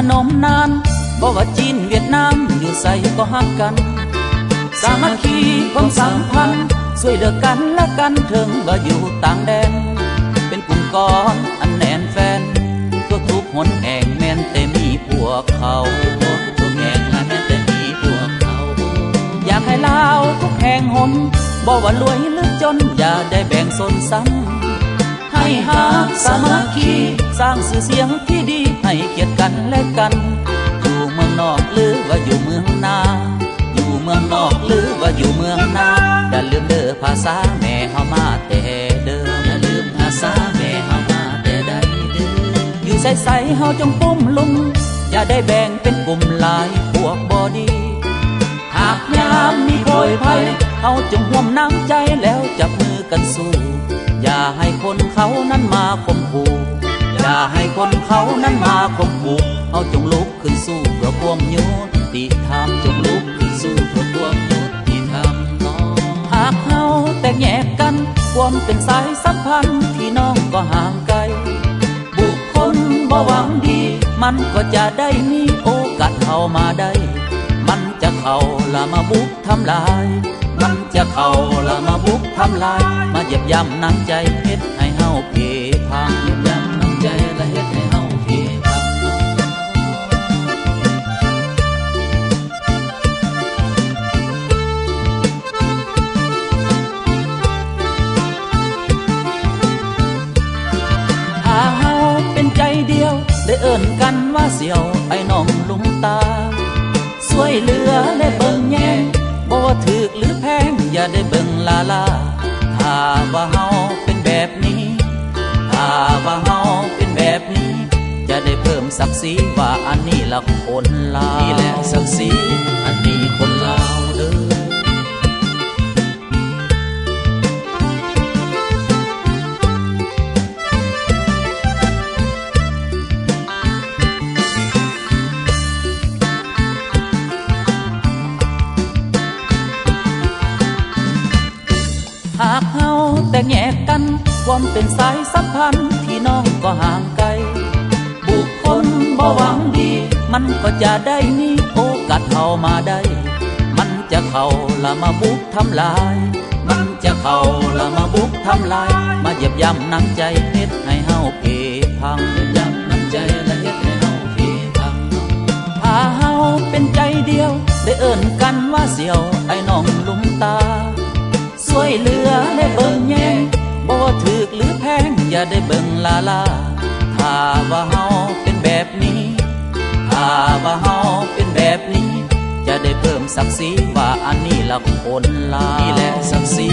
านมนานบ่ว่าจีนเวียดนามอยู่ใส่ก็ฮักกันสามัคคีความสัมพันธ์ช่วยเหลือกันและกันถึงว่าอยู่ต่างแดนเป็นกลุ่มก้อนอันแน่นแฟนทั่วทุกหนแห่งแม้นแต่มีพวกเขาทุกแห่งและแม้แต่มีพวกเขาอยากให้ลาวทุกแห่งหนบ่ว่ารวยหรือจนอย่าได้แบ่งโซนซ้ำให้หาสามัคคีสร้างชื่อเสียงที่ดีให้เกียรติกันและกันอยู่เมืองนอกหรือว่าอยู่เมืองนาอยู่เมืองนอกหรือว่าอยู่เมืองนาอย่าลืมเด้อภาษาแม่เฮามาแต่เดิมอย่าลืมภาษาแม่เฮามาแต่ใดเด้ออยู่ใสๆเฮาจงปุ้มลุมอย่าได้แบ่งเป็นกลุ่มหลายพวกบ่ดีหากยามมีโผยภัยเฮาจงร่วมน้ำใจแล้วจับมือกันสู้อย่าให้คนเขานั้นมาข่มขู่อย่าให้คนเขานั้นมาข่มขู่เอาจงลุกขึ้นสู้เพื่อความยุติธรรมจงลุกขึ้นสู้เพื่อความยุติธรรมน้องหากเฮาแตกแยกกันความเป็นสายสัมพันธ์พี่น้องก็ห่างไกลบุคคลบ่หวังดีมันก็จะได้มีโอกาสเข้ามาได้มันจะเข้าละมาบุกทำลายมันจะเข้าละมาบุกทำลายมาเหยียบย่ำน้ำใจเฮ็ดให้เฮาเพพังเหยียบย่ำน้ำใจและเฮ็ดให้เฮาเพพังถ้าเฮาเป็นใจเดียวได้เอิ้นกันว่าเสี่ยวไอ้น้องลุงตาช่วยเหลือและเบิ่งแย่งบ่ว่าถูกหรือแพงอย่าได้เบิ่งลาลาถ้าว่าเฮาเป็นแบบนี้ถ้าว่าเฮาเป็นแบบนี้จะได้เพิ่มศักดิ์ศรีว่าอันนี้ละคนลาวนี่แหละศักดิ์ศรีอันนี้คนลาวเด้อหากเฮาแตกแยกกันความเป็นสายสัมพันธ์พี่น้องก็ห่างไกลบุคคลบ่หวังดีมันก็จะได้มีโอกาสเข้ามาได้มันจะเข้าละมาบุกทำลายมันจะเข้าละมาบุกทำลายมาเหยียบย่ำน้ำใจเฮ็ดให้เฮาเพพังเหยียบย่ำน้ำใจและเฮ็ดให้เฮาเพพังถ้าเฮาเป็นใจเดียวได้เอิ้นกันว่าเสี่ยวไอ้น้องลุงตาช่วยเหลือและเบิ่งแย่งบ่ถูกหรือแพงอย่าได้เบิ่งลาลาถ้าว่าเฮาเป็นแบบนี้ถ้าว่าเฮาเป็นแบบนี้จะได้เพิ่มศักดิ์ศรีว่าอันนี้ละคนลาวนี่แหละศักดิ์ศรี